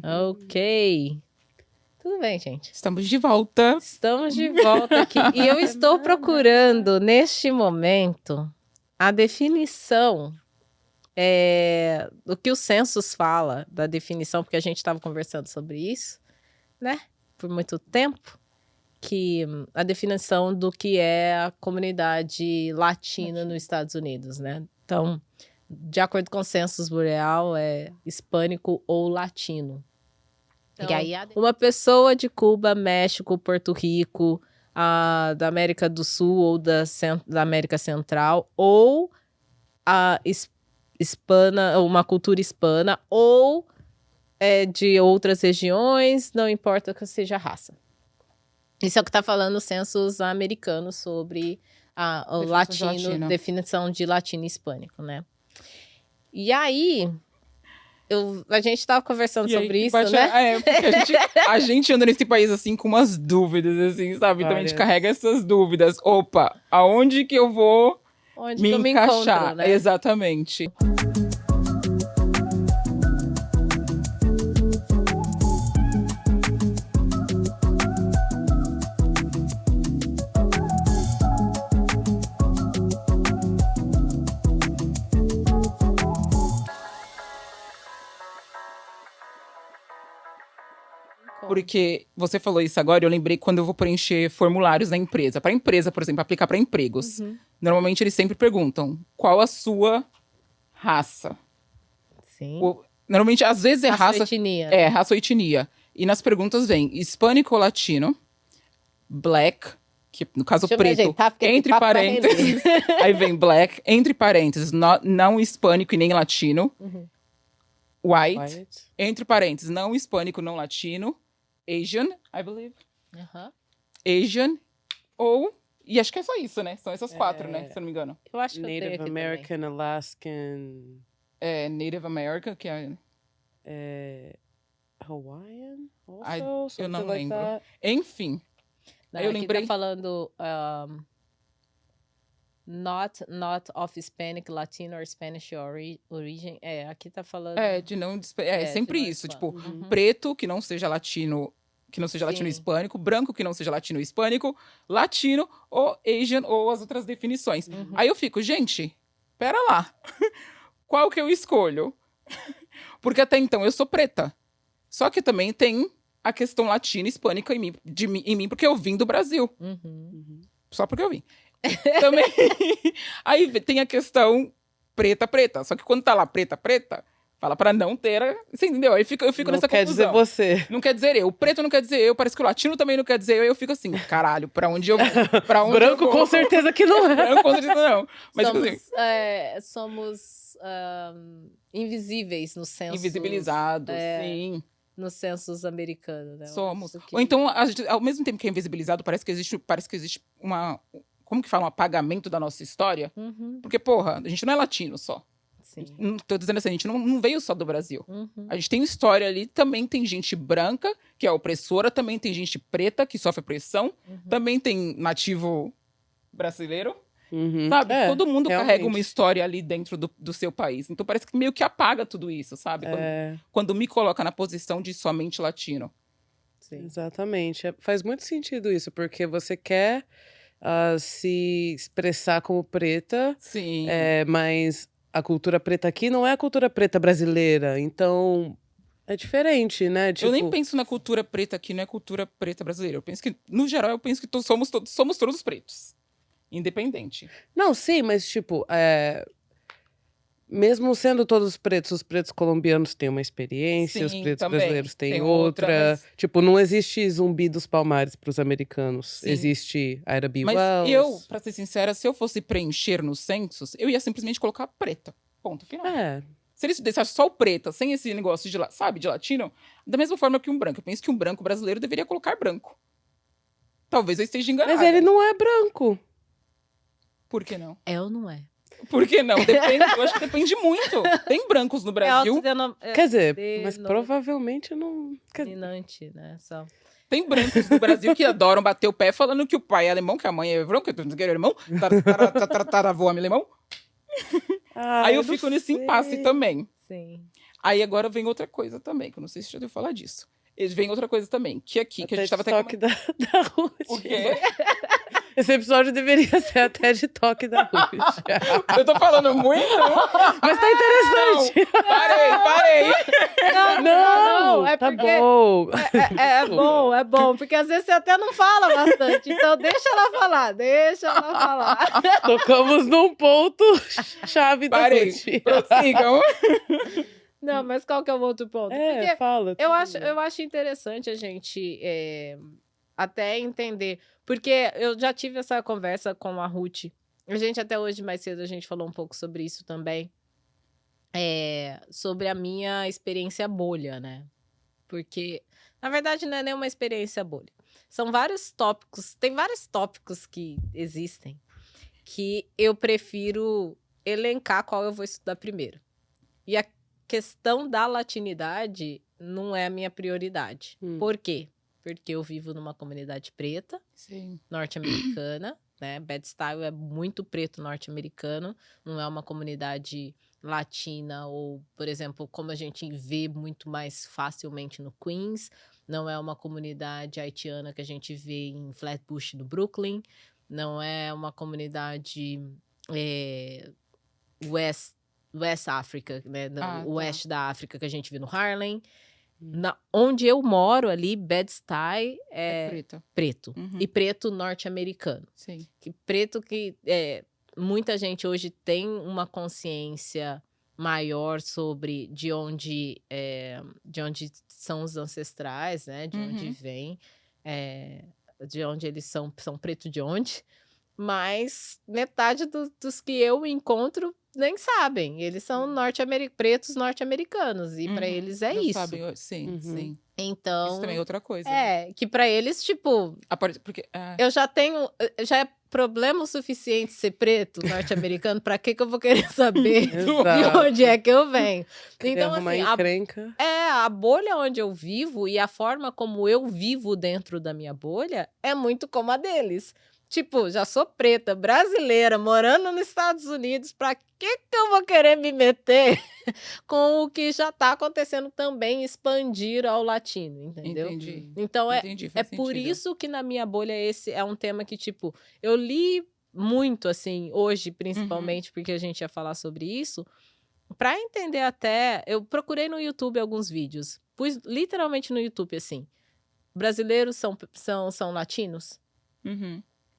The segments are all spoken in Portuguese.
Ok. Tudo bem, gente. Estamos de volta. Estamos de volta aqui. E eu estou procurando, neste momento, a definição do que o Census fala, da definição, porque a gente estava conversando sobre isso, né? Por muito tempo, que a definição do que é a comunidade latina nos Estados Unidos, né? Então, de acordo com o Census Bureau, é hispânico ou latino. Então, e aí, uma pessoa de Cuba, México, Porto Rico, da América do Sul ou da América Central, ou a hispana, uma cultura hispana, ou de outras regiões, não importa que seja raça. Isso é o que está falando o census americano sobre o latino, definição de latino e hispânico, né? E aí, a gente estava conversando sobre isso, né? Porque a gente anda nesse país, assim, com umas dúvidas, assim, sabe? Então a gente carrega essas dúvidas. Opa, aonde que eu vou me encaixar? Encontro, né? Exatamente. Porque você falou isso agora, eu lembrei quando eu vou preencher formulários na empresa. Para empresa, por exemplo, aplicar para empregos. Uhum. Normalmente eles sempre perguntam, qual a sua raça? Sim. Normalmente, às vezes é raça... Raça ou etnia. É, raça ou etnia. E nas perguntas vem hispânico ou latino, black, que no caso preto, entre parênteses. Aí vem black, entre parênteses, não hispânico e nem latino. Uhum. White, entre parênteses, não hispânico, não latino. Asian, I believe. Asian, e acho que é só isso, né? São essas 4, né? Se eu não me engano. Eu acho que Native American, Alaskan... Native American, que é... Hawaiian, also? Eu não like lembro. That. Enfim. Não, eu lembrei... Tá falando... Not of Hispanic, Latino or Spanish origin. Aqui tá falando... de não... sempre de não isso. hispânico. Tipo, preto, que não seja latino... Que não seja latino hispânico, branco que não seja latino hispânico, latino ou Asian ou as outras definições. Aí eu fico, gente, pera lá. Qual que eu escolho? Porque até então eu sou preta. Só que também tem a questão latina e hispânica em mim, porque eu vim do Brasil. Só porque eu vim. Também. Aí tem a questão preta. Só que quando tá lá preta, fala pra não ter... Você entendeu? Aí eu fico nessa confusão. Não quer dizer você. Não quer dizer eu. O preto não quer dizer eu. Parece que o latino também não quer dizer eu. E eu fico assim, caralho, pra onde eu vou? Branco com certeza que não é. Branco com certeza não. Mas somos invisíveis no censo. Invisibilizados, sim. No census americano, né? Somos. Ou então, ao mesmo tempo que é invisibilizado, parece que existe uma... Como que fala? Um apagamento da nossa história. Porque, porra, a gente não é latino só. Sim. Não tô dizendo assim, a gente não veio só do Brasil. A gente tem história ali, também tem gente branca, que é opressora, também tem gente preta, que sofre opressão, também tem nativo brasileiro, sabe? Todo mundo carrega uma história ali dentro do seu país. Então parece que meio que apaga tudo isso, sabe? Quando me coloca na posição de somente latino. Sim. Exatamente. Faz muito sentido isso, porque você quer se expressar como preta, sim. Mas... A cultura preta aqui não é a cultura preta brasileira, então é diferente, né? Eu nem penso na cultura preta aqui, não é cultura preta brasileira. Eu penso que, no geral, somos todos pretos. Independente. Não, sim, mas tipo, mesmo sendo todos pretos, os pretos colombianos têm uma experiência, os pretos brasileiros têm outra. Mas... Tipo, não existe Zumbi dos Palmares para os americanos. Sim. Existe Ida B. Wells. Mas eu, pra ser sincera, se eu fosse preencher nos censos, eu ia simplesmente colocar preta. Ponto final. Se eles deixassem só o preta, sem esse negócio de latino, da mesma forma que um branco. Eu penso que um branco brasileiro deveria colocar branco. Talvez eu esteja enganada. Mas ele não é branco. Por que não? É ou não é? Por que não? Depende, eu acho que depende muito. Tem brancos no Brasil. Quer dizer, mas provavelmente não... Dominante, né? Só... Tem brancos no Brasil que adoram bater o pé falando que o pai é alemão, que a mãe é branca, que é alemão, tataravô é alemão. Aí eu fico nesse impasse também. Sim. Aí agora vem outra coisa também, que eu não sei se já deu falar disso. Vem outra coisa também, que aqui, que a gente tava até... TED Talk da Ruth. O quê? Esse episódio deveria ser a TED Talk da Ruth. Eu tô falando muito? Mas tá interessante. Não, parei. Não, é tá porque bom. é bom, porque às vezes você até não fala bastante, então deixa ela falar. Tocamos num ponto chave da Ruth. Prossigam. Não, mas qual que é o outro ponto? Porque fala. Eu acho interessante a gente até entender, porque eu já tive essa conversa com a Ruth. A gente até hoje, mais cedo, a gente falou um pouco sobre isso também. Sobre a minha experiência bolha, né? Porque, na verdade, não é nem uma experiência bolha. São vários tópicos, tem vários tópicos que existem que eu prefiro elencar qual eu vou estudar primeiro. E a questão da latinidade não é a minha prioridade. Por quê? Porque eu vivo numa comunidade preta, norte-americana, né? Bed-Stuy é muito preto norte-americano, não é uma comunidade latina ou, por exemplo, como a gente vê muito mais facilmente no Queens, não é uma comunidade haitiana que a gente vê em Flatbush, no Brooklyn, não é uma comunidade West África, né? Oeste da África que a gente vê no Harlem. Onde eu moro ali, Bed-Stuy é preto. E preto norte-americano. Sim. Preto que muita gente hoje tem uma consciência maior sobre de onde são os ancestrais, né? De onde vem, de onde eles são preto de onde. Mas metade dos que eu encontro nem sabem. Eles são pretos norte-americanos. E para eles é não isso. Sabem, sim. Então... Isso também é outra coisa. Que para eles, tipo... Porque, eu já tenho... Já é problema o suficiente ser preto norte-americano. Para que eu vou querer saber de onde é que eu venho? Então, assim... a bolha onde eu vivo e a forma como eu vivo dentro da minha bolha é muito como a deles. Tipo, já sou preta, brasileira, morando nos Estados Unidos, pra que eu vou querer me meter com o que já tá acontecendo também, expandir ao latino, entendeu? Entendi. Então, é por isso que na minha bolha esse é um tema que, tipo, eu li muito, assim, hoje, principalmente, porque a gente ia falar sobre isso, pra entender até... Eu procurei no YouTube alguns vídeos, pus literalmente no YouTube, assim, brasileiros são latinos?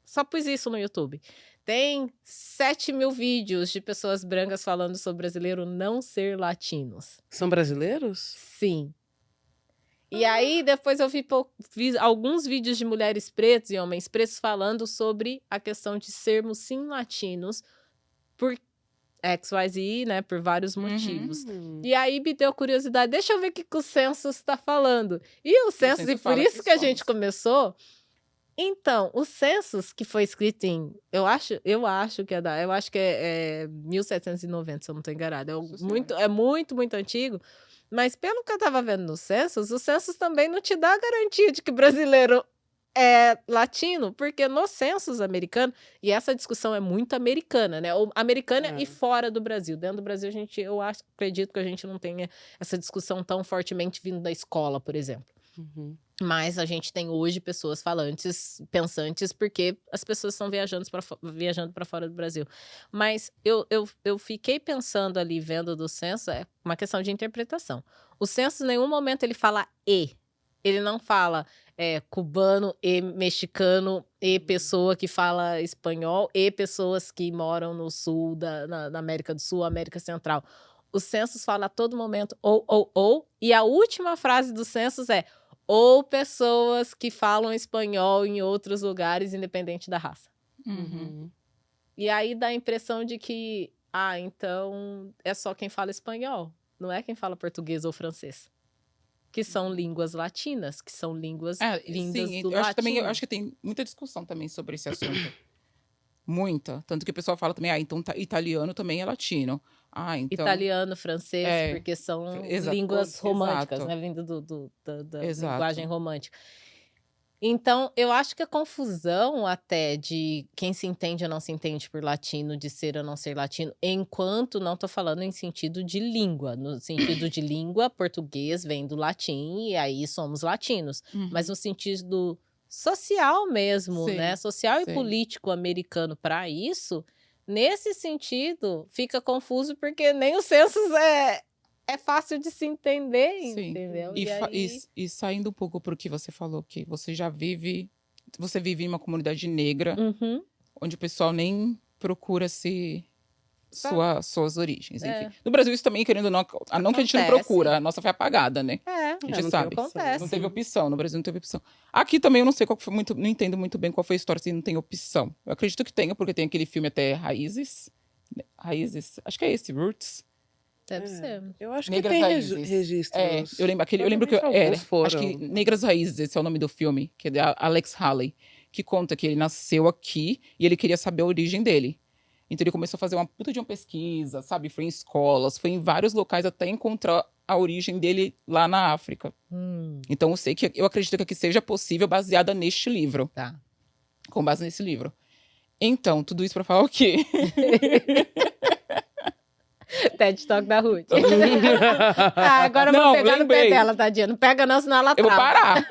Só pus isso no YouTube. Tem 7.000 vídeos de pessoas brancas falando sobre brasileiro não ser latinos. São brasileiros? Sim. E aí, depois eu vi alguns vídeos de mulheres pretas e homens pretos falando sobre a questão de sermos, sim, latinos por XYZ, né? Por vários motivos. E aí, me deu curiosidade. Deixa eu ver o que o Census está falando. E o Census, e por isso que a gente começou... Então, o census que foi escrito em... Eu acho que é 1790, se eu não estou enganada. É muito, muito antigo. Mas pelo que eu estava vendo no census, o census também não te dá a garantia de que brasileiro é latino, porque no census americano, e essa discussão é muito americana, né? Americana e fora do Brasil. Dentro do Brasil, acredito que a gente não tenha essa discussão tão fortemente vindo da escola, por exemplo. Mas a gente tem hoje pessoas pensantes, porque as pessoas estão viajando para fora do Brasil. Mas eu fiquei pensando ali, vendo do censo, é uma questão de interpretação. O censo, em nenhum momento, ele fala "e". Ele não fala cubano e mexicano e pessoa que fala espanhol e pessoas que moram no sul, na América do Sul, América Central. O census fala a todo momento ou, e a última frase do census é ou pessoas que falam espanhol em outros lugares, independente da raça. E aí dá a impressão de que, então é só quem fala espanhol, não é quem fala português ou francês. Que são línguas latinas, que são línguas vindas do latim. Eu acho que tem muita discussão também sobre esse assunto. Muita. Tanto que o pessoal fala também, então italiano também é latino. Então... Italiano, francês, porque são línguas românticas, né? Vindo da linguagem romântica. Então, eu acho que a confusão até de quem se entende ou não se entende por latino, de ser ou não ser latino, enquanto não tô falando em sentido de língua. No sentido de língua, português vem do latim e aí somos latinos. Mas no sentido social mesmo, Sim, né? Social e sim. político americano para isso, nesse sentido, fica confuso porque nem o census é fácil de se entender, Sim. entendeu? E saindo um pouco pro que você falou, que você vive em uma comunidade negra, onde o pessoal nem procura suas origens, enfim. No Brasil, isso também, querendo ou não, não que a gente não procura, a nossa foi apagada, né? A gente sabe. Acontece. Não teve opção, no Brasil não teve opção. Aqui também eu não sei não entendo muito bem qual foi a história, se não tem opção. Eu acredito que tenha, porque tem aquele filme até Raízes, acho que é esse, Roots. Deve ser. Eu acho Negras que tem Raízes. registros. Eu lembro que acho que Negras Raízes, esse é o nome do filme, que é da Alex Haley, que conta que ele nasceu aqui e ele queria saber a origem dele. Então ele começou a fazer uma puta de uma pesquisa, sabe? Foi em escolas, foi em vários locais até encontrar a origem dele lá na África. Então eu acredito que aqui seja possível baseada neste livro. Tá. Com base nesse livro. Então, tudo isso pra falar o quê? TED Talk da Ruth. Agora eu vou pegar no pé dela, tadinha. Não pega não, senão ela trava. Eu vou parar.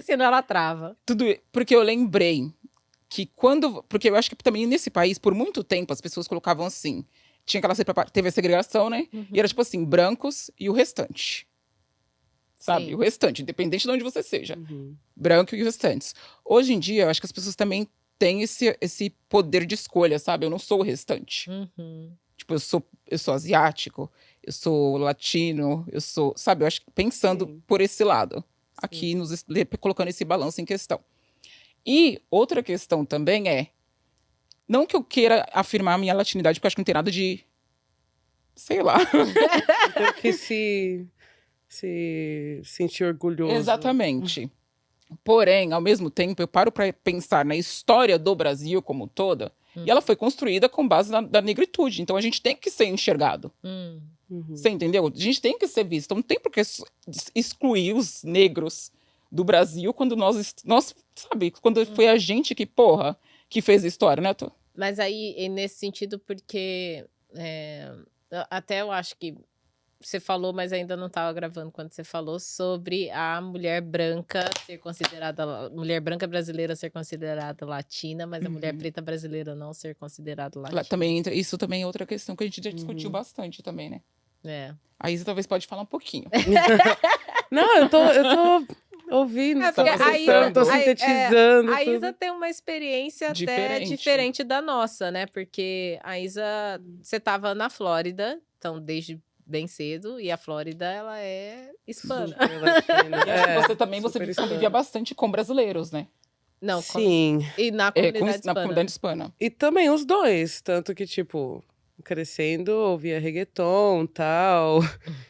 Senão ela trava. Porque eu lembrei que porque eu acho que também nesse país, por muito tempo, as pessoas colocavam assim. Teve a segregação, né? E era tipo assim, brancos e o restante. Sabe? Sim. O restante, independente de onde você seja. Branco e os restantes. Hoje em dia, eu acho que as pessoas também têm esse poder de escolha, sabe? Eu não sou o restante. Tipo, eu sou asiático, eu sou latino, sabe? Eu acho que pensando por esse lado. Aqui, colocando esse balanço em questão. E outra questão também não que eu queira afirmar a minha latinidade, porque eu acho que não tem nada de... Sei lá. Tem que se sentir orgulhoso. Exatamente. Porém, ao mesmo tempo, eu paro para pensar na história do Brasil como toda, e ela foi construída com base da negritude. Então, a gente tem que ser enxergado. Você entendeu? A gente tem que ser visto. Então, não tem por que excluir os negros do Brasil quando nós sabe, quando foi a gente que fez a história, né? Mas aí, nesse sentido, porque até eu acho que você falou, mas ainda não estava gravando quando você falou sobre a mulher branca ser considerada... Mulher branca brasileira ser considerada latina, mas a mulher preta brasileira não ser considerada latina. Isso também é outra questão que a gente já discutiu bastante também, né? A Isa talvez pode falar um pouquinho. Não, eu tô ouvindo, tô sintetizando. A Isa tem uma experiência até diferente da nossa, né? Porque a Isa, você estava na Flórida, então desde bem cedo, e a Flórida, ela é hispana. Você convivia bastante com brasileiros, né? Não, sim. E na comunidade hispana. Na comunidade hispana. E também os dois, tanto que, tipo, crescendo, ouvia reggaeton e tal,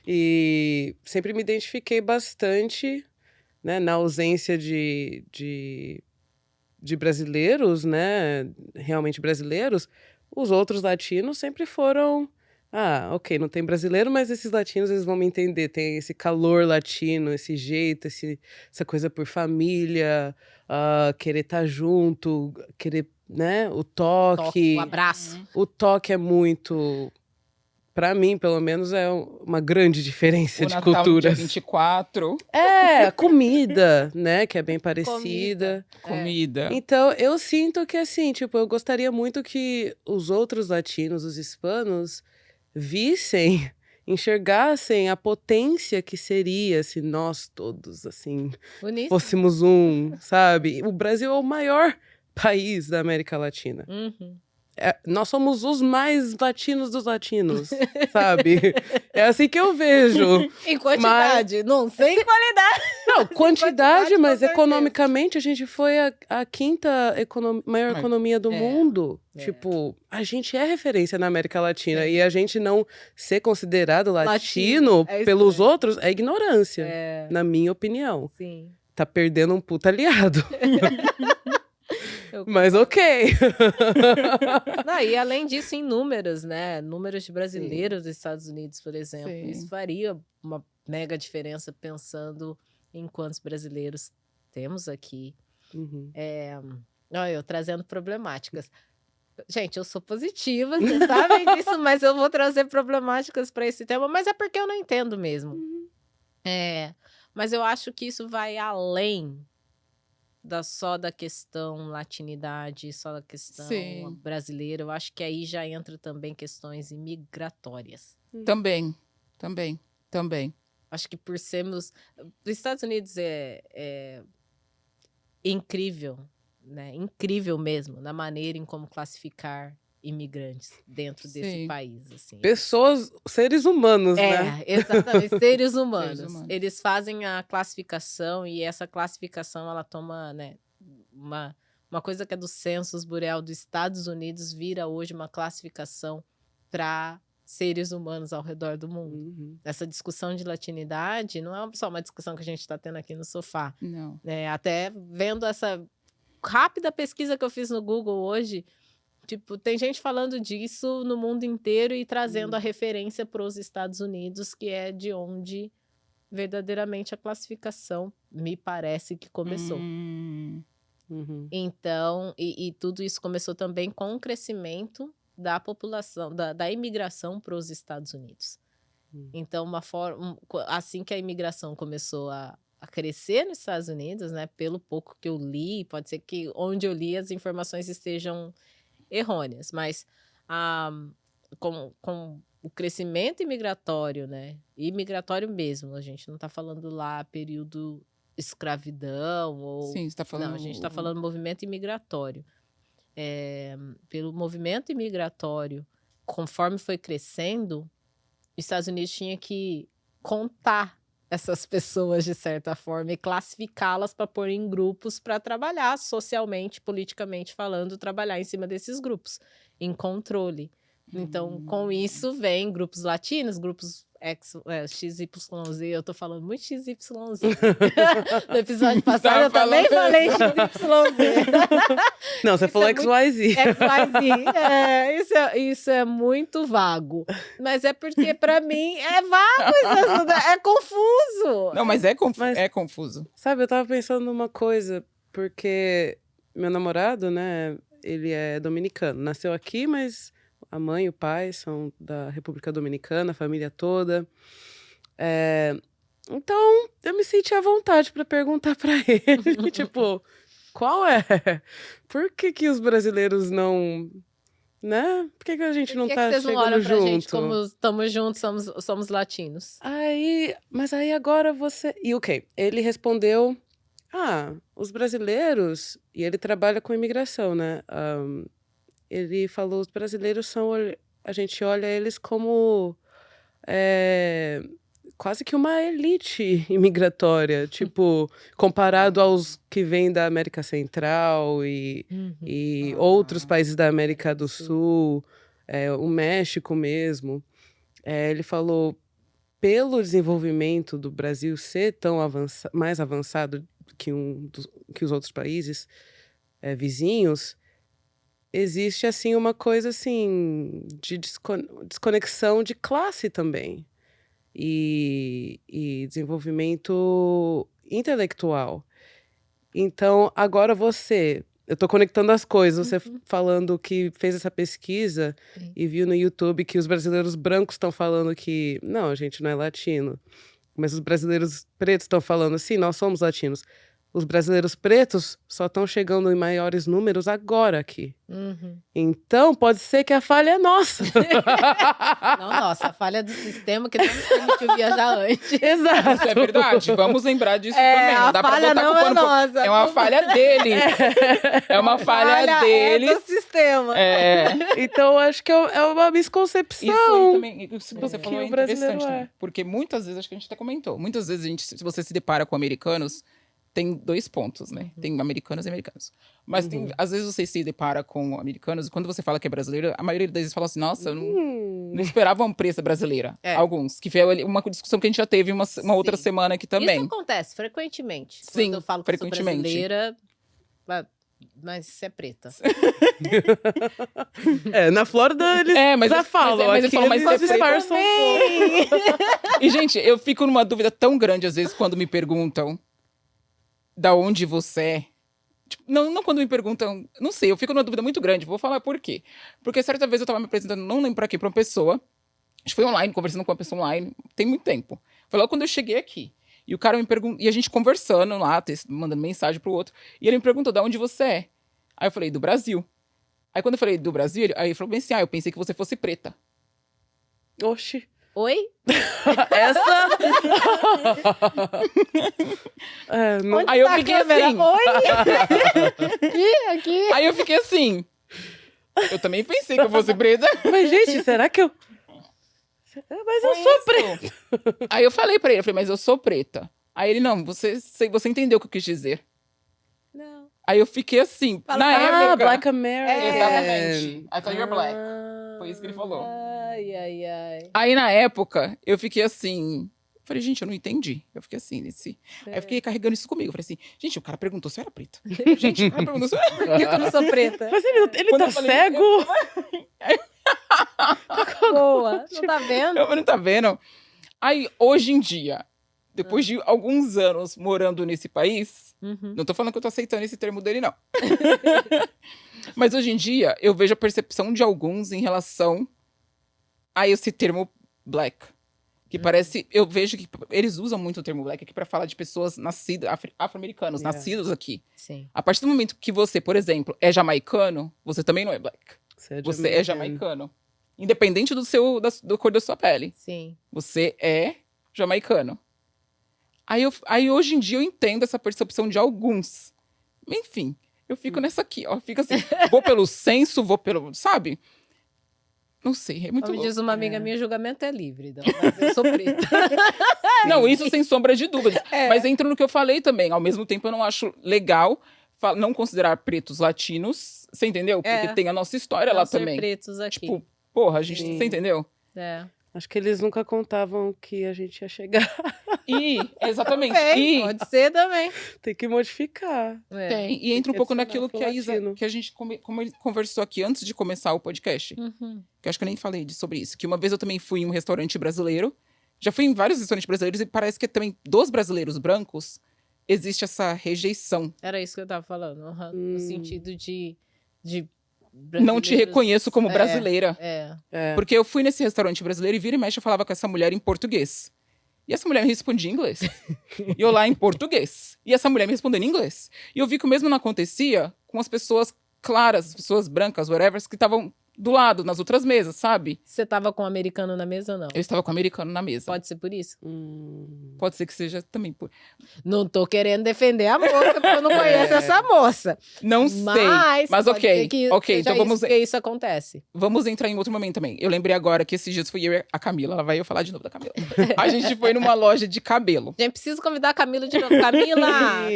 e sempre me identifiquei bastante, né, na ausência de brasileiros, né, realmente brasileiros, os outros latinos sempre foram... ok, não tem brasileiro, mas esses latinos, eles vão me entender. Tem esse calor latino, esse jeito, essa coisa por família, querer estar junto, querer, né, o toque. O abraço. O toque é muito... Pra mim, pelo menos, é uma grande diferença de culturas. Dia 24. A comida, né, que é bem parecida. Comida. Então, eu sinto que, assim, tipo, eu gostaria muito que os outros latinos, os hispanos... enxergassem a potência que seria se nós todos, assim, fôssemos sabe? O Brasil é o maior país da América Latina. Nós somos os mais latinos dos latinos, sabe? É assim que eu vejo. Em quantidade, não sei em qualidade. Não, quantidade, mas economicamente a gente foi a quinta maior economia do mundo. Tipo, a gente é referência na América Latina. E a gente não ser considerado latino pelos outros é ignorância, na minha opinião. Sim. Tá perdendo um puta aliado. Mas ok. Não, e além disso, em números, né? Números de brasileiros dos Estados Unidos, por exemplo. Isso faria uma mega diferença pensando em quantos brasileiros temos aqui. Uhum. Olha, eu trazendo problemáticas. Gente, eu sou positiva, vocês sabem disso, mas eu vou trazer problemáticas para esse tema, mas é porque eu não entendo mesmo. Mas eu acho que isso vai além só da questão latinidade, só da questão brasileira. Eu acho que aí já entra também questões imigratórias. Também. Acho que por sermos... Os Estados Unidos é incrível, né? Incrível mesmo, na maneira em como classificar imigrantes dentro desse país. Assim. Pessoas, seres humanos, né? Exatamente, seres humanos. Eles fazem a classificação e essa classificação, ela toma, né, uma coisa que é do Census Bureau dos Estados Unidos, vira hoje uma classificação para seres humanos ao redor do mundo. Uhum. Essa discussão de latinidade não é só uma discussão que a gente está tendo aqui no sofá. Não. Até vendo essa rápida pesquisa que eu fiz no Google hoje, tipo, tem gente falando disso no mundo inteiro e trazendo a referência para os Estados Unidos, que é de onde verdadeiramente a classificação me parece que começou. Uhum. Então, e tudo isso começou também com o crescimento da população, da imigração para os Estados Unidos. Então, assim que a imigração começou a crescer nos Estados Unidos, né, pelo pouco que eu li, pode ser que onde eu li as informações estejam errôneas, mas com o crescimento imigratório, né, imigratório mesmo, a gente não está falando lá período escravidão ou... Sim, você tá falando... Não, a gente está falando movimento imigratório. Pelo movimento imigratório, conforme foi crescendo, os Estados Unidos tinha que contar essas pessoas de certa forma e classificá-las para pôr em grupos para trabalhar socialmente, politicamente falando, trabalhar em cima desses grupos, em controle. Então, com isso vem grupos latinos, grupos XYZ, eu tô falando muito XYZ. No episódio passado eu também falei XYZ. Não, você falou XYZ. Isso é muito vago. Mas é porque, pra mim, é vago, é confuso. Não, mas é confuso. Sabe, eu tava pensando numa coisa, porque meu namorado, né, ele é dominicano. Nasceu aqui, mas a mãe e o pai são da República Dominicana, a família toda. Então, eu me senti à vontade para perguntar para ele, tipo, qual é? Por que os brasileiros não... Né? Por que a gente não tá vocês chegando não olham pra junto? gente como estamos juntos, somos latinos? Mas aí agora você... E o quê? Ele respondeu, os brasileiros... E ele trabalha com imigração, né? Ele falou, os brasileiros são... A gente olha eles como... quase que uma elite imigratória. Tipo, comparado aos que vêm da América Central e outros países da América do Sul, o México mesmo. Ele falou, pelo desenvolvimento do Brasil ser tão mais avançado que os outros países vizinhos, existe, assim, uma coisa, assim, de desconexão de classe também. E desenvolvimento intelectual. Então, agora eu tô conectando as coisas, você falando que fez essa pesquisa e viu no YouTube que os brasileiros brancos estão falando que, não, a gente não é latino. Mas os brasileiros pretos estão falando assim, nós somos latinos. Os brasileiros pretos só estão chegando em maiores números agora aqui. Então, pode ser que a falha é nossa. Não, nossa, a falha do sistema que não nos permitiu viajar antes. Exato. Isso é verdade, vamos lembrar disso também. Não dá falha pra botar não é nossa. É uma falha deles. É uma falha deles. É do sistema. Então, acho que é uma misconcepção. Isso aí também, isso que você falou que é o brasileiro interessante, né? Porque muitas vezes, acho que a gente até comentou, muitas vezes se você se depara com americanos, tem 2 pontos, né? Tem americanos e americanos. Mas às vezes você se depara com americanos, e quando você fala que é brasileiro, a maioria das vezes fala assim, nossa, eu não esperava uma empresa brasileira. Alguns. Que foi uma discussão que a gente já teve uma outra semana aqui também. Isso acontece frequentemente. Sim, quando eu falo que eu sou brasileira, mas você é preta. Na Flórida eles já falam. Mas aqui eles eles disfarçam um pouco. E, gente, eu fico numa dúvida tão grande, às vezes, quando me perguntam da onde você é. Tipo, não quando me perguntam, não sei, eu fico numa dúvida muito grande, vou falar por quê. Porque certa vez eu tava me apresentando, não lembro pra quê, pra uma pessoa, acho que foi online, conversando com uma pessoa online, tem muito tempo. Foi logo quando eu cheguei aqui. E o cara me perguntou, e a gente conversando lá, mandando mensagem pro outro, e ele me perguntou, da onde você é? Aí eu falei, do Brasil. Aí quando eu falei do Brasil, aí ele falou bem assim, eu pensei que você fosse preta. Oxi. Oi? Essa... não... Onde Aí eu tá a fiquei câmera? assim. Oi? Aqui. Aí eu fiquei assim. Eu também pensei que eu fosse preta. Mas, gente, será que eu... Mas eu sou preta. Aí eu falei pra ele, mas eu sou preta. Aí ele, não, você entendeu o que eu quis dizer. Não. Aí eu fiquei assim, na época... Black American. Exatamente. I thought you're black. Foi isso que ele falou. Ai. Aí na época, eu fiquei assim... Falei, gente, eu não entendi. Eu fiquei assim, Aí eu fiquei carregando isso comigo. Falei assim, gente, o cara perguntou se eu era preta. Gente, o cara perguntou se eu era preta. Por que eu não sou preta? Mas ele Quando tá eu falei, cego? Boa. Não tá vendo? Eu não tá vendo? Aí, hoje em dia, depois de alguns anos morando nesse país, não tô falando que eu tô aceitando esse termo dele, não. Mas hoje em dia, eu vejo a percepção de alguns em relação a esse termo black. Que parece... Eu vejo que eles usam muito o termo black aqui pra falar de pessoas nascidas... Afro-americanos, nascidos aqui. Sim. A partir do momento que você, por exemplo, é jamaicano, você também não é black. Você é jamaicano. jamaicano. Independente da cor da sua pele. Sim. Você é jamaicano. Aí hoje em dia eu entendo essa percepção de alguns. Enfim, eu fico nessa aqui, ó. Fico assim, vou pelo senso, vou pelo... Sabe? Não sei, é muito Como louco. diz uma amiga minha, julgamento é livre. Não, mas eu sou preta. Não, isso sem sombra de dúvidas. É. Mas entra no que eu falei também. Ao mesmo tempo, eu não acho legal não considerar pretos latinos. Você entendeu? Porque tem a nossa história lá ser também. pretos aqui. Tipo, porra, a gente... Sim. Você entendeu? É. Acho que eles nunca contavam que a gente ia chegar. Exatamente. Pode ser também. Tem que modificar. É. Tem. E entra um que pouco adicionar naquilo pro que a Isa, latino. que a gente conversou aqui antes de começar o podcast. Uhum. Que eu acho que eu nem falei sobre isso. Que uma vez eu também fui em um restaurante brasileiro. Já fui em vários restaurantes brasileiros e parece que também dos brasileiros brancos existe essa rejeição. Era isso que eu tava falando. Uhum. No sentido de Não te brasileiros- reconheço como brasileira. É. Porque eu fui nesse restaurante brasileiro e vira e mexe eu falava com essa mulher em português. E essa mulher me respondia em inglês. E eu lá em português. E essa mulher me respondendo em inglês. E eu vi que o mesmo não acontecia com as pessoas claras, as pessoas brancas, whatever, que estavam do lado, nas outras mesas, sabe? Você tava com um americano na mesa ou não? Eu estava com o americano na mesa. Pode ser por isso? Pode ser que seja também por... Não tô querendo defender a moça, porque eu não conheço essa moça. Não sei. Mas Mas pode ok. ser que Ok, seja então isso, vamos... porque isso acontece. Vamos entrar em outro momento também. Eu lembrei agora que esses dias fui eu e a Camila. Ela vai eu falar de novo da Camila. A gente foi numa loja de cabelo. Gente, preciso convidar a Camila de novo. Camila,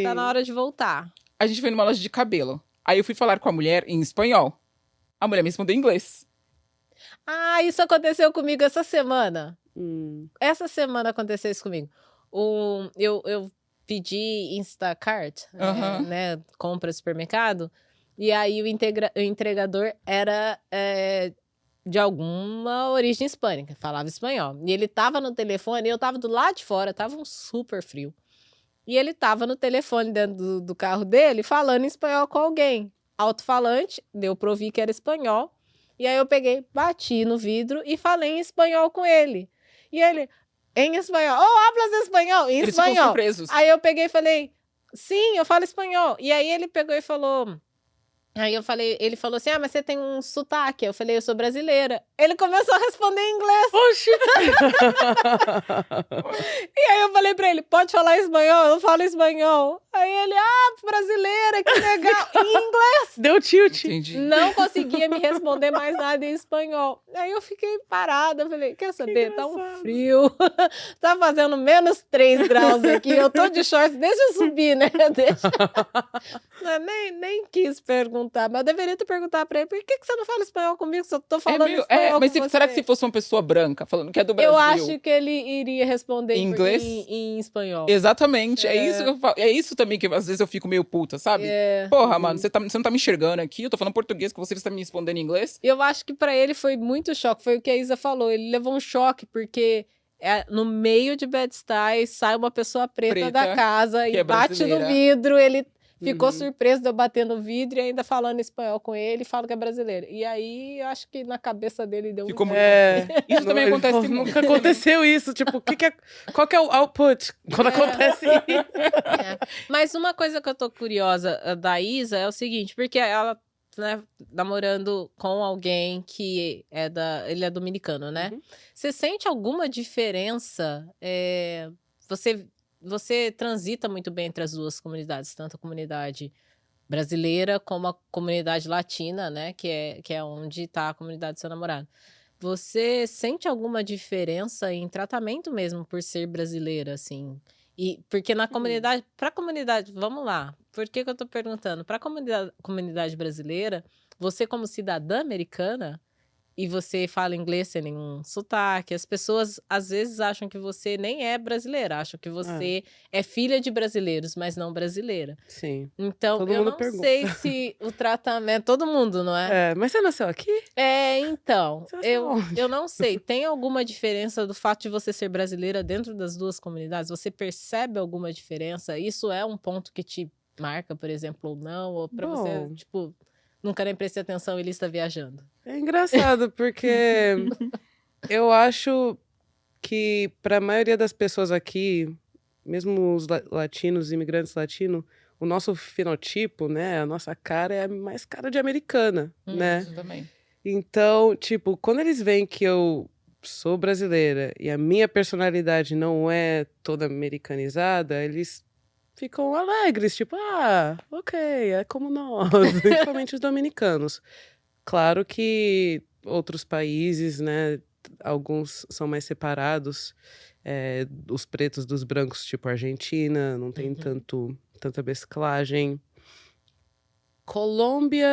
tá na hora de voltar. A gente foi numa loja de cabelo. Aí eu fui falar com a mulher em espanhol. A mulher me respondeu em inglês. Ah, isso aconteceu comigo essa semana. Hum. Essa semana aconteceu isso comigo. Eu pedi Instacart, Aham. né? Compra supermercado. E aí o entregador era de alguma origem hispânica, falava espanhol. E ele tava no telefone, eu tava do lado de fora, tava um super frio. E ele tava no telefone dentro do carro dele, falando em espanhol com alguém. Alto-falante, deu pra ouvir que era espanhol. E aí eu peguei, bati no vidro e falei em espanhol com ele. E ele, em espanhol, hablas espanhol? Em Eles ficam espanhol. surpresos. Aí eu peguei e falei, sim, eu falo espanhol. E aí ele pegou e falou... Aí eu falei, ele falou assim, mas você tem um sotaque. Eu falei, eu sou brasileira. Ele começou a responder em inglês. Oxi! E aí eu falei pra ele, pode falar espanhol? Eu falo espanhol. Aí ele, brasileira, que legal. Em inglês. Deu tilt. Entendi. Não conseguia me responder mais nada em espanhol. Aí eu fiquei parada, falei, quer saber, tá um engraçado. frio. Tá fazendo menos 3 graus aqui. Eu tô de shorts, deixa eu subir, né? Deixa. Eu nem quis perguntar, mas eu deveria ter perguntado pra ele, por que você não fala espanhol comigo se eu tô falando espanhol mas com será você? que se fosse uma pessoa branca falando que é do Brasil? Eu acho que ele iria responder Em inglês? em espanhol. Exatamente. É isso que eu falo. É isso também que às vezes eu fico meio puta, sabe? Porra, mano, você não tá me enxergando aqui, eu tô falando português com você, você tá me respondendo em inglês. Eu acho que pra ele foi muito choque, foi o que a Isa falou, ele levou um choque, porque no meio de Bed-Stuy, sai uma pessoa preta da casa que e é bate no brasileira. vidro. Ele ficou Uhum. surpreso de eu bater no vidro e ainda falando espanhol com ele, fala que é brasileiro. E aí, eu acho que na cabeça dele deu Ficou muito... Isso também Ele acontece falou, muito. Nunca aconteceu isso. Tipo, qual que é o output quando acontece isso? Mas uma coisa que eu tô curiosa da Isa é o seguinte, porque ela, né, namorando com alguém que ele é dominicano, né? Uhum. Você sente alguma diferença? Você transita muito bem entre as duas comunidades, tanto a comunidade brasileira como a comunidade latina, né? Que é onde tá a comunidade do seu namorado. Você sente alguma diferença em tratamento mesmo por ser brasileira, assim? E porque na comunidade, pra comunidade, vamos lá. Por que que eu tô perguntando? Pra comunidade brasileira, você como cidadã americana e você fala inglês sem nenhum sotaque, as pessoas às vezes acham que você nem é brasileira, acham que você é filha de brasileiros, mas não brasileira. Sim. Então, Todo eu mundo não pergunta. sei se o tratamento... Todo mundo, não é? Mas você nasceu aqui? Então, Você nasceu onde? eu não sei. Tem alguma diferença do fato de você ser brasileira dentro das duas comunidades? Você percebe alguma diferença? Isso é um ponto que te marca, por exemplo, ou não? Ou pra você, Bom. tipo, nunca nem prestei atenção e ele está viajando? É engraçado, porque eu acho que para a maioria das pessoas aqui, mesmo os latinos, imigrantes latinos, o nosso fenotipo, né, a nossa cara é mais cara de americana, né? Isso também. Então, tipo, quando eles veem que eu sou brasileira e a minha personalidade não é toda americanizada, eles ficam alegres, tipo, ok, é como nós, principalmente os dominicanos. Claro que outros países, né, alguns são mais separados, os pretos dos brancos, tipo Argentina, não tem tanta mesclagem. Colômbia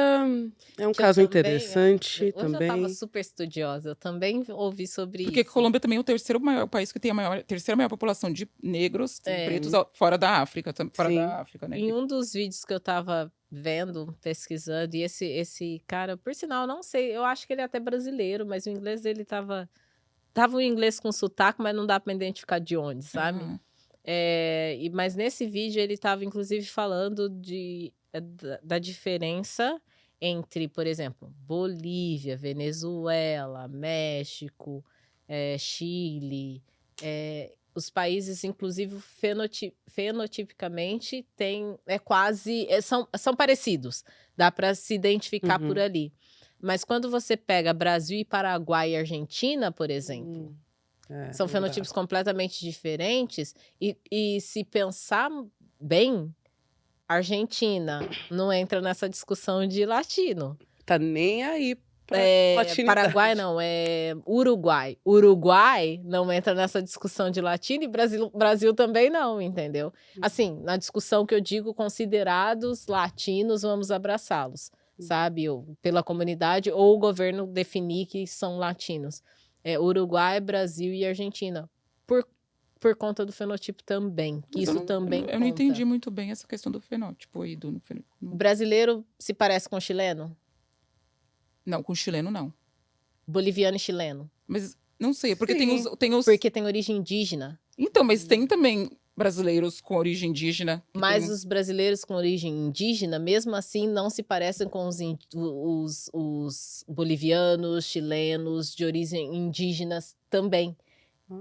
é um Que caso eu também, interessante hoje eu tava também. super estudiosa, eu também ouvi sobre Porque isso. Colômbia também é o terceiro maior país que tem a terceira maior população de negros, pretos fora da África, né? Em um dos vídeos que eu tava vendo, pesquisando, e esse cara, por sinal, não sei, eu acho que ele é até brasileiro, mas o inglês dele tava um inglês com sotaque, mas não dá pra identificar de onde, sabe? Uhum. Mas nesse vídeo ele tava, inclusive, falando da diferença entre, por exemplo, Bolívia, Venezuela, México, Chile, os países, inclusive, fenotipicamente, são parecidos. Dá para se identificar por ali. Mas quando você pega Brasil e Paraguai e Argentina, por exemplo, são fenotipos completamente diferentes. E se pensar bem, Argentina não entra nessa discussão de latino. Tá nem aí pra latinidade. Paraguai não, é Uruguai. Uruguai não entra nessa discussão de latino e Brasil também não, entendeu? Assim, na discussão que eu digo, considerados latinos, vamos abraçá-los, sabe? Ou pela comunidade, ou o governo definir que são latinos. Uruguai, Brasil e Argentina. Por conta do fenotipo também. Que isso também Eu não entendi muito bem essa questão do fenótipo aí. O brasileiro se parece com o chileno? Não, com o chileno não. Boliviano e chileno? Mas não sei, porque Sim. tem os... Porque tem origem indígena. Então, mas tem também brasileiros com origem indígena. Mas os brasileiros com origem indígena, mesmo assim, não se parecem com os bolivianos, chilenos, de origem indígenas também.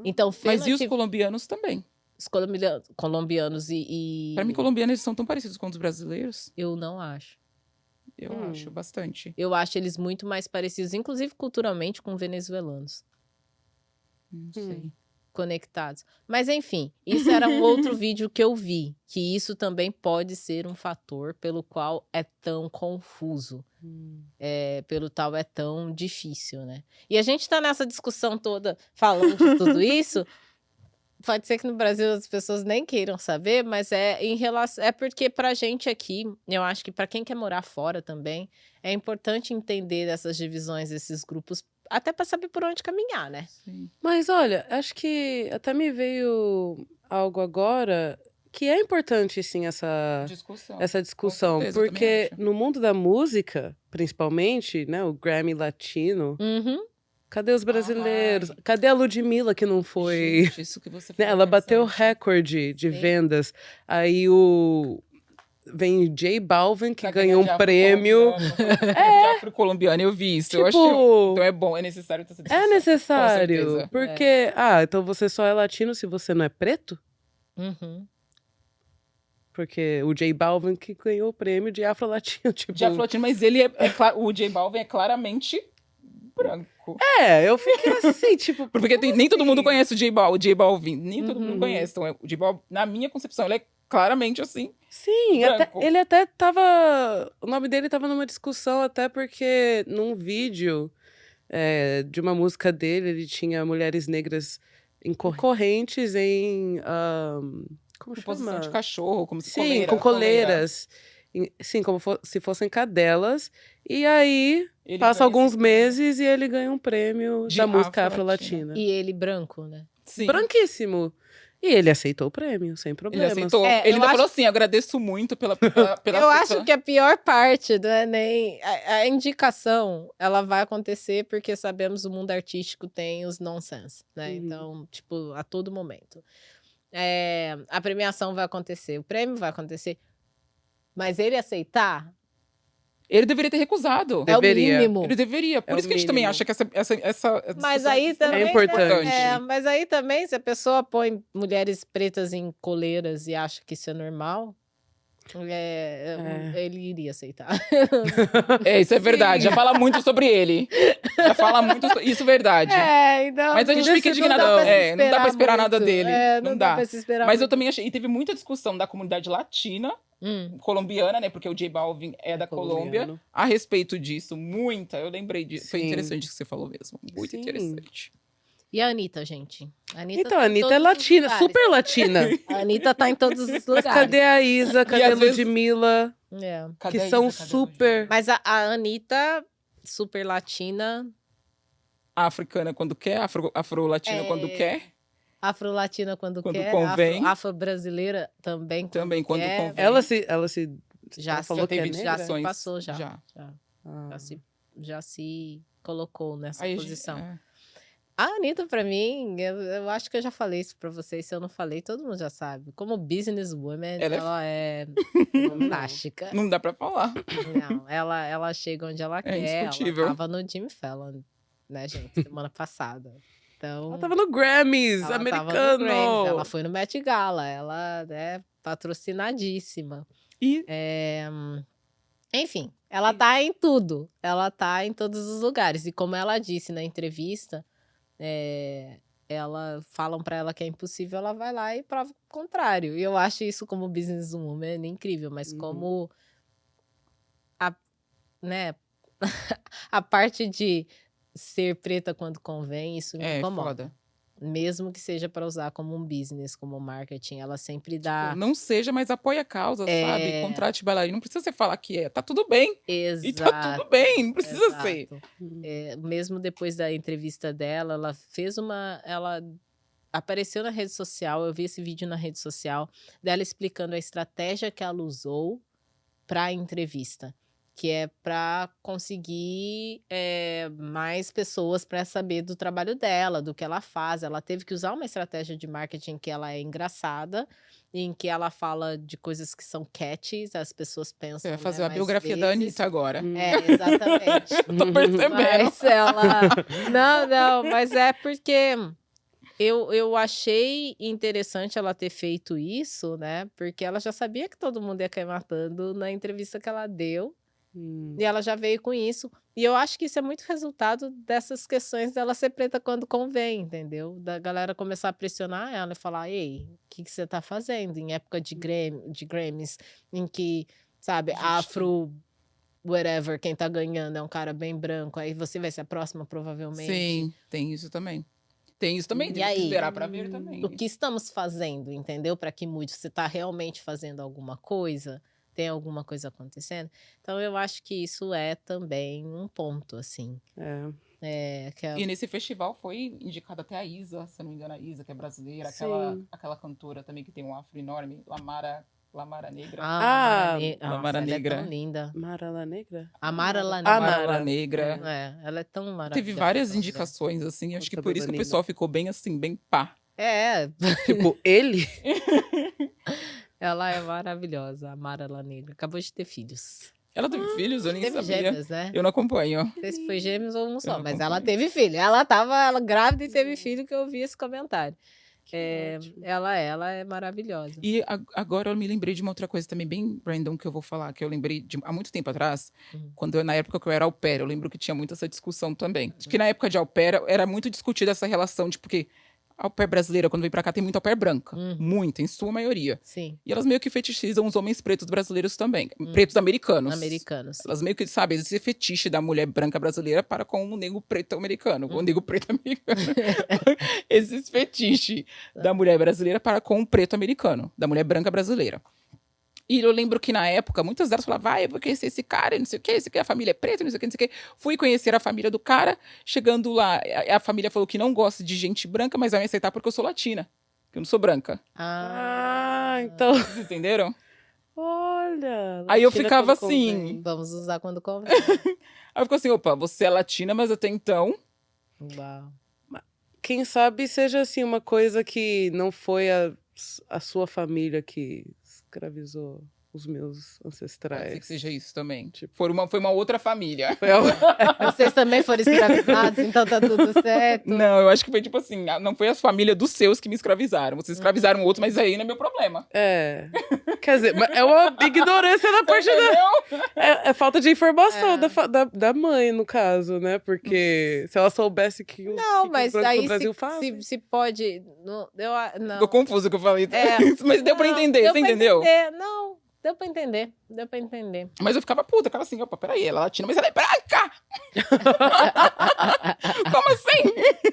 Então, Mas e os colombianos também? Os colombianos e... Para mim, colombianos eles são tão parecidos com os brasileiros. Eu não acho. Eu acho bastante. Eu acho eles muito mais parecidos, inclusive culturalmente, com venezuelanos. Não sei. Conectados. Mas, enfim, isso era um outro vídeo que eu vi. Que isso também pode ser um fator pelo qual é tão confuso. Pelo tal é tão difícil, né? E a gente tá nessa discussão toda falando de tudo isso. Pode ser que no Brasil as pessoas nem queiram saber, mas é porque pra gente aqui, eu acho que pra quem quer morar fora também, é importante entender essas divisões, esses grupos, até pra saber por onde caminhar, né? Sim. Mas olha, acho que até me veio algo agora que é importante, sim, essa discussão. Com certeza, porque no mundo da música, principalmente, né, o Grammy Latino, Cadê os brasileiros? Cadê a Ludmilla que não foi? Gente, isso que você Né, falou. ela bateu interessante. recorde de Sim. vendas. Aí vem J Balvin, que Pra ganhou ganhar um de prêmio. afro-colombiano. De afro-colombiano, eu vi isso. Eu achei... Tipo, Então é bom, é necessário ter essa é discussão. necessário. Com certeza. Porque, então você só é latino se você não é preto? Uhum. Porque o J Balvin que ganhou o prêmio de afro-latino, tipo... De afro-latino, mas ele o J Balvin é claramente branco. Eu fiquei assim, tipo... Porque nem todo assim? mundo conhece o J Balvin. Nem todo mundo Uhum. conhece. Então, o J Balvin, na minha concepção, ele é claramente assim. Sim, branco. ele até tava... O nome dele tava numa discussão até porque num vídeo de uma música dele, ele tinha mulheres negras incorrentes em... como Com posição chama? de cachorro, como se Sim, com coleiras. Sim, como se fossem cadelas. E aí, Ele passa ganha alguns esse prêmio meses e ele ganha um prêmio de da música afro-latina. afro-latina. E ele branco, né? Sim. Branquíssimo. E ele aceitou o prêmio, sem Ele problemas. aceitou. É, Ele eu ainda acho- falou assim: agradeço muito pela Eu acho que a pior parte não é nem a indicação, ela vai acontecer porque sabemos o mundo artístico tem os nonsense, né? Uhum. Então, tipo, a todo momento. A premiação vai acontecer, o prêmio vai acontecer, mas ele aceitar Ele deveria ter recusado. é o Deveria. mínimo. Ele deveria. Por É isso o que a gente também mínimo. acha que essa Mas discussão aí também, É importante. mas aí também, se a pessoa põe mulheres pretas em coleiras e acha que isso é normal, ele iria aceitar. Isso é verdade. Já fala muito sobre ele. Já fala muito isso é verdade. Então. Mas a gente fica indignado. Não dá pra esperar nada dele. Não dá pra se esperar Mas eu muito. também achei. E teve muita discussão da comunidade latina, colombiana, né? Porque o J Balvin é da Colômbia. Colombiano. A respeito disso, muita. Eu lembrei disso. Foi Sim. interessante o que você falou mesmo. Muito Sim. interessante. E a Anitta, gente? Então, a Anitta é latina, super latina. A Anitta tá em todos os Mas lugares. cadê a Isa? Cadê a às vezes- Ludmilla? Cadê Que a são Isa? Cadê a super... Mas a Anitta, super latina, A africana quando quer, afro-latina quando quer. afro-latina quando quer, convém. afro-brasileira também Quando quer. convém. Ela Já ela falou que é teve negra? discussões. Passou já. Já. Ah. Já se colocou nessa Aí, posição. é. A Anitta, pra mim, eu acho que eu já falei isso pra vocês. Se eu não falei, todo mundo já sabe. Como businesswoman, Ela é fantástica. Não dá pra falar. Não, ela chega onde ela quer. indiscutível. Ela tava no Jimmy Fallon, né, gente? Semana passada. Então, Ela tava no Grammys, ela tava no americano. Grammys, ela foi no Met Gala. Ela é patrocinadíssima. E Enfim, ela tá em tudo. Ela tá em todos os lugares. E como ela disse na entrevista, falam pra ela que é impossível, ela vai lá e prova o contrário. E eu acho isso como businesswoman incrível, mas como a parte de ser preta quando convém, isso me incomoda. foda. Mesmo que seja para usar como um business, como marketing, ela sempre dá. Não seja, mas apoia a causa, sabe? Contrate bailarina. Não precisa você falar que tá tudo bem. Exato. E tá tudo bem, não precisa ser. Mesmo depois da entrevista dela, ela fez ela apareceu na rede social, eu vi esse vídeo na rede social, dela explicando a estratégia que ela usou para a entrevista. Que é para conseguir mais pessoas para saber do trabalho dela, do que ela faz. Ela teve que usar uma estratégia de marketing que ela é engraçada, em que ela fala de coisas que são catchy, as pessoas pensam. Você vai fazer a mais biografia da vezes. Anitta agora. Exatamente. Tô percebendo. Mas ela. Não, mas é porque eu achei interessante ela ter feito isso, né? Porque ela já sabia que todo mundo ia cair matando na entrevista que ela deu. E ela já veio com isso. E eu acho que isso é muito resultado dessas questões dela ser preta quando convém, entendeu? Da galera começar a pressionar ela e falar: ei, o que você tá fazendo? Em época de Grammys, em que, sabe, afro, whatever, quem tá ganhando é um cara bem branco, aí você vai ser a próxima, provavelmente. Sim, tem isso também. Tem isso também, E tem que aí? esperar pra ver também. O que estamos fazendo, entendeu? Para que mude. Você tá realmente fazendo alguma coisa? Tem alguma coisa acontecendo? Então, eu acho que isso é também um ponto, assim. E nesse festival foi indicada até a Isa, se eu não me engano, a Isa, que é brasileira, aquela cantora também que tem um afro enorme, La Mara Negra. Ah, Nossa, Mara ela Negra. é tão linda. Mara La Negra? A Mara La Ah, Negra. Mara Negra. Ela é tão maravilhosa. Teve várias essa mulher. indicações, assim. Acho que Outra por isso que o Bevanina. pessoal ficou bem assim, bem pá. É, Tipo, ele? ela é maravilhosa, a Mara La Negra. Acabou de ter filhos. Ela teve filhos? Eu nem Teve sabia. gêmeos, né? Eu não acompanho. Não sei se foi gêmeos ou um só, não mas ela acompanho. teve filho. Ela tava grávida e teve filho, que eu vi esse comentário. Ótimo. Ela é maravilhosa. E agora eu me lembrei de uma outra coisa também bem random que eu vou falar, que eu lembrei há muito tempo atrás, na época que eu era au pair, eu lembro que tinha muito essa discussão também. Acho que na época de au pair era muito discutida essa relação, de porque a au pair brasileira, quando vem pra cá, tem muita au pair branca. Muita, em sua maioria. Sim, E elas meio que fetichizam os homens pretos brasileiros também. Pretos americanos. americanos. Elas meio que, sabe, esse fetiche da mulher branca brasileira para com o negro preto americano. O negro preto americano. Esse fetiche da mulher brasileira para com o preto americano. Da mulher branca brasileira. E eu lembro que na época, muitas delas falavam, vai, eu vou conhecer esse cara, não sei o quê, esse aqui, a família é preta, não sei o quê, não sei o quê. Fui conhecer a família do cara, chegando lá, a família falou que não gosta de gente branca, mas vai me aceitar porque eu sou latina. Que eu não sou branca. Ah, então. Vocês entenderam? Olha. Aí eu latina ficava quando assim. convém. Vamos usar quando convém. Aí eu fico assim, opa, você é latina, mas até então. Uau. Quem sabe seja assim uma coisa que não foi a sua família que escravizou os meus Pode ancestrais. ser que seja isso também. Tipo- Foi uma outra família. Foi algo- Vocês também foram escravizados, então tá tudo certo. Não, eu acho que foi tipo assim, não foi a família dos seus que me escravizaram. Vocês escravizaram outros, mas aí não é meu problema. É. Quer dizer, mas é uma ignorância da parte da. Entendeu? É falta de informação da mãe, no caso, né? Porque se ela soubesse que os, Não, que mas os brancos aí do Brasil fazem. se pode. Não, não. Ficou confuso o que eu falei. É. Mas deu pra Não, entender, deu você pra entendeu? entender. Não, deu pra entender. Deu pra entender. Mas eu ficava puta, ficava assim, opa, peraí, ela é latina, mas ela é branca! Como assim?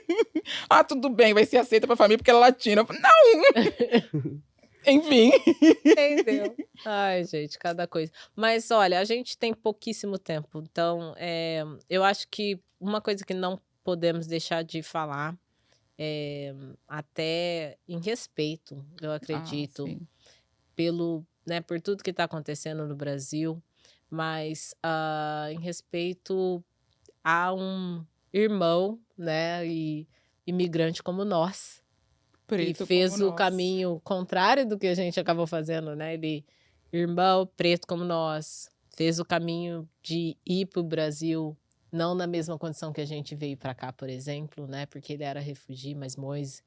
Ah, tudo bem, vai ser aceita pra família porque ela é latina. Eu falei, não! Enfim. Entendeu? Ai, gente, cada coisa. Mas olha, a gente tem pouquíssimo tempo. Então, eu acho que uma coisa que não podemos deixar de falar é até em respeito, eu acredito, sim. por tudo que está acontecendo no Brasil, mas em respeito a um irmão, né, e imigrante como nós, que Preto fez como o nós. caminho contrário do que a gente acabou fazendo, né? Ele, irmão preto como nós, fez o caminho de ir para o Brasil, não na mesma condição que a gente veio para cá, por exemplo, né? Porque ele era refugiado, mas Moise,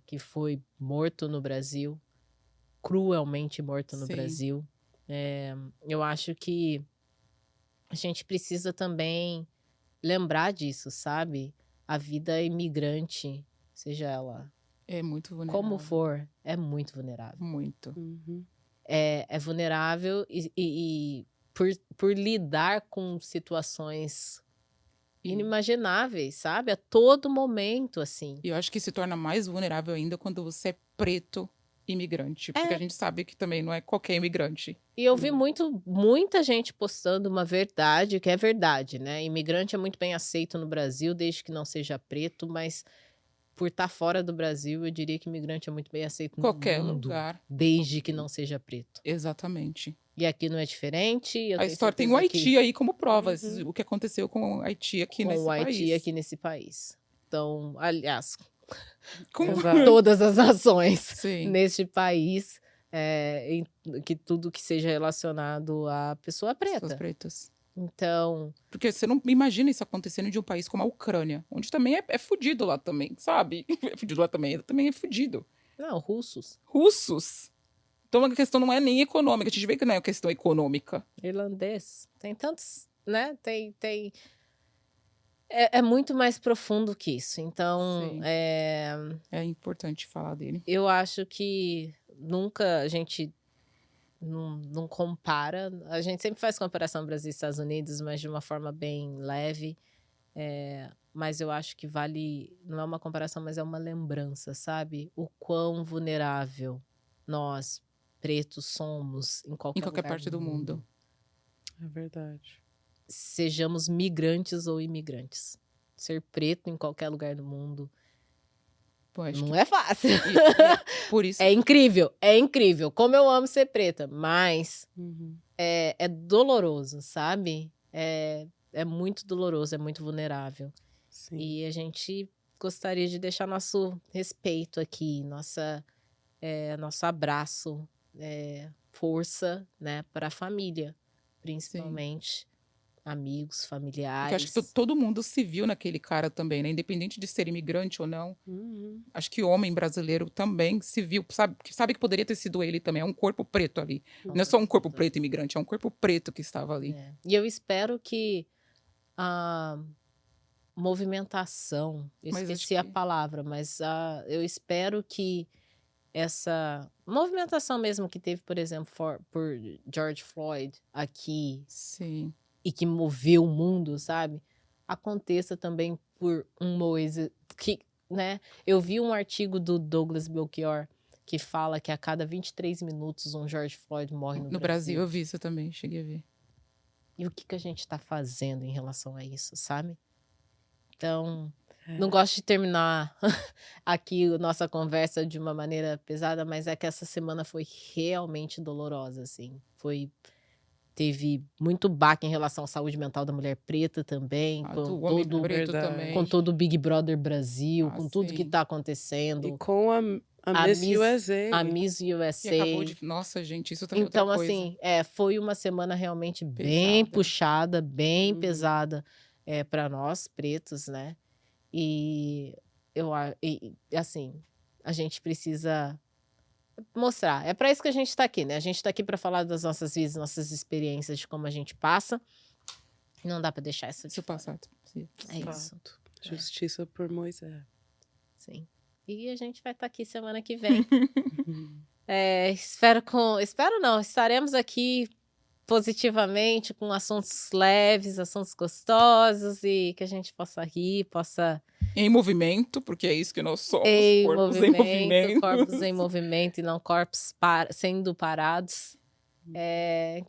que foi morto no Brasil, cruelmente morto no Sim. Brasil. Eu acho que a gente precisa também lembrar disso, sabe? A vida imigrante, seja ela É muito vulnerável. como for, é muito vulnerável. Muito. Uhum. É vulnerável e por lidar com situações inimagináveis, sabe? A todo momento, assim. E eu acho que se torna mais vulnerável ainda quando você é preto imigrante. Porque a gente sabe que também não é qualquer imigrante. E eu vi muita gente postando uma verdade, que é verdade, né? Imigrante é muito bem aceito no Brasil, desde que não seja preto, mas por estar fora do Brasil, eu diria que imigrante é muito bem aceito Qualquer no mundo, lugar. desde que não seja preto. Exatamente. E aqui não é diferente. Eu A tenho história tem o certeza que Haiti aí como prova. Uhum. O que aconteceu com o Haiti aqui com nesse o Haiti país. aqui nesse país. Então, aliás, Com... Exato. todas as ações Sim. neste país, que tudo que seja relacionado à pessoa Pessoas preta. pretas. Então, Porque você não imagina isso acontecendo de um país como a Ucrânia, onde também é fudido lá também, sabe? É fudido lá também é fudido. não, russos, Russos. Então a questão não é nem econômica, a gente vê que não é uma questão econômica. irlandês, tem tantos, né? É muito mais profundo que isso. Então, Sim. É importante falar dele. eu acho que nunca a gente não compara. A gente sempre faz comparação Brasil e Estados Unidos, mas de uma forma bem leve. Mas eu acho que vale... Não é uma comparação, mas é uma lembrança, sabe? O quão vulnerável nós, pretos, somos em qualquer lugar parte do mundo. É verdade. Sejamos migrantes ou imigrantes. Ser preto em qualquer lugar do mundo Pô, acho Não que é fácil. por isso. É incrível. Como eu amo ser preta, mas Uhum. é doloroso, sabe? É muito doloroso, é muito vulnerável. Sim. E a gente gostaria de deixar nosso respeito aqui, nosso abraço, força, né, para a família, principalmente. Amigos, Porque familiares. acho que todo mundo se viu naquele cara também, né? Independente de ser imigrante ou não. Uhum. Acho que homem brasileiro também se viu, sabe que poderia ter sido ele também. É um corpo preto ali. Não é só um corpo preto imigrante, é um corpo preto que estava ali. E eu espero que a movimentação, eu Mas acho esqueci a que- palavra, mas eu espero que essa movimentação mesmo que teve, por exemplo, por George Floyd aqui Sim. e que moveu o mundo, sabe? Aconteça também por um Moise que, né? Eu vi um artigo do Douglas Belchior que fala que a cada 23 minutos um George Floyd morre no No Brasil, eu vi isso também, cheguei a ver. E o que a gente está fazendo em relação a isso, sabe? Então, não gosto de terminar aqui a nossa conversa de uma maneira pesada, mas é que essa semana foi realmente dolorosa, assim. Teve muito baque em relação à saúde mental da mulher preta também, Do homem preto Verdade. também. com todo o Big Brother Brasil, com tudo que sim. está acontecendo. E com a Miss USA. A Miss Que USA. acabou de... Nossa, gente, isso também é Então, outra coisa. assim, foi uma semana realmente bem Pesada. puxada, bem Uhum. pesada para nós pretos, né? E assim, a gente precisa mostrar. É para isso que a gente está aqui, né? A gente está aqui para falar das nossas vidas, nossas experiências, de como a gente passa. Não dá para deixar isso de Isso fora. passado. Sim. É isso. Fato. Justiça por Moisés. Sim. E a gente vai estar aqui semana que vem. Espero não, estaremos aqui positivamente com assuntos leves, assuntos gostosos e que a gente possa rir, possa Em movimento, porque é isso que nós somos. em Corpos em movimento. corpos em movimento e não corpos sendo parados.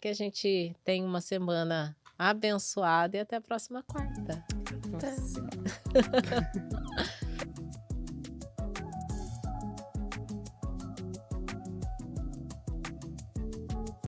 Que a gente tenha uma semana abençoada e até a próxima quarta. Próxima.